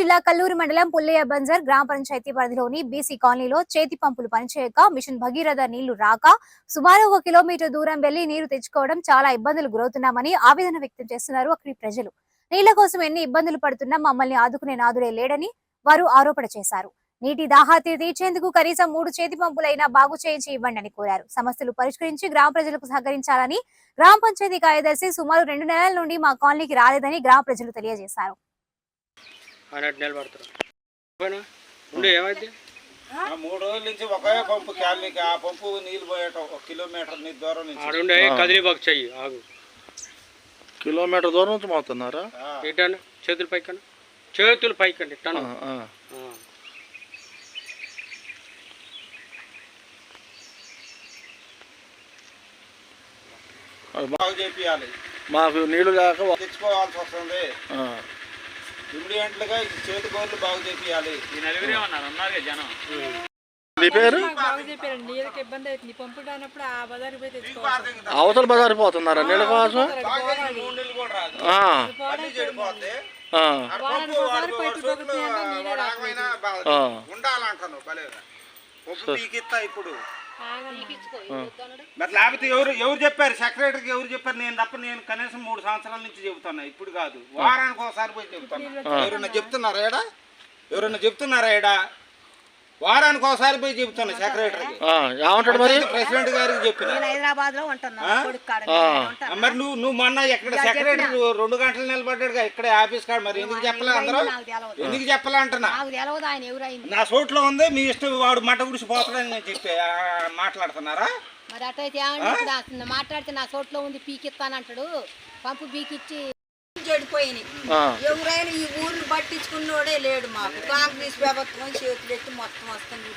జిల్లా కల్లూరు మండలం పుల్లయ్య బంజర్ గ్రామ పంచాయతీ పరిధిలోని బీసీ కాలనీలో చేతి పంపులు పనిచేయక మిషన్ భగీరథ నీళ్లు రాక సుమారు 1 కిలోమీటర్ దూరం వెళ్లి నీరు తెచ్చుకోవడం చాలా ఇబ్బందులు గురవుతున్నామని ఆవేదన వ్యక్తం చేస్తున్నారు అక్కడి ప్రజలు. నీళ్ల కోసం ఎన్ని ఇబ్బందులు పడుతున్నా మమ్మల్ని ఆదుకునే నాదుడే లేడని వారు ఆరోపణ చేశారు. నీటి దాహార్తి తీర్చేందుకు కనీసం 3 చేతి పంపులైనా బాగు చేయించి ఇవ్వండి అని కోరారు. సమస్యలు పరిష్కరించి గ్రామ ప్రజలకు సహకరించాలని గ్రామ పంచాయతీ కార్యదర్శి సుమారు 2 నెలల నుండి మా కాలనీకి రాలేదని గ్రామ ప్రజలు తెలియజేశారు. అన్నట్టు నిలబడతారు ఏమైంది 3 రోజుల నుంచి ఒకే పంపు క్యాలనీకి ఆ పంపు నీళ్ళు పోయేట 1 కిలోమీటర్ నీ దూరం నుంచి కదిలిబాకు చెయ్యి ఆగు కిలోమీటర్ దూరం నుంచి మోతున్నారా? ఏంటన్నా చేతులు పైకండి టను బాగు చేపియాలి. మాకు నీళ్లు లేక తెచ్చుకోవాల్సి వస్తుంది. ఇమ్మీడియట్లుగా చేతి గోర్లు బాగు చేపియాలి. అవతల బజారు పోతున్నారా నీళ్ళ కోసం? ఉండాలంటాను పంపు పీకిస్తా ఇప్పుడు. మరి లేకపోతే ఎవరు చెప్పారు? సెక్రటరీకి ఎవరు చెప్పారు? నేను తప్ప నేను కనీసం 3 సంవత్సరాల నుంచి చెబుతున్నా, ఇప్పుడు కాదు, వారానికి ఒకసారి పోయి చెబుతున్నా. ఎవరన్నా చెప్తున్నారా ఏడా? వారానికి ఒకసారి పోయి చెబుతున్నా సెక్రటరీకి. ఏమంటాడు మరి? ప్రెసిడెంట్ గారికి చెప్పిన. మరి నువ్వు మొన్న ఎక్కడ సెక్రటరీ 2 గంటలు నిలబడ్డాడుగా ఇక్కడే ఆఫీస్ కాడ, మరి ఎందుకు చెప్పలే? అందరూ ఎందుకు చెప్పలే అంటున్నా? నా చోట్లో ఉంది, మీ ఇష్టం, వాడు మట గుడిసి పోతాడని నేను చెప్పి మాట్లాడుతున్నారా? మరి అటైతే మాట్లాడితే నా చోట్లో ఉంది పీకిస్తానంటాడు. పంపు పీకిచ్చి చెడిపోయినాయి. ఎవరైనా ఈ ఊర్లు పట్టించుకున్నోడే లేడు. మాకు కాంగ్రెస్ ప్రభుత్వం చేతులెట్టి మొత్తం వస్తుంది.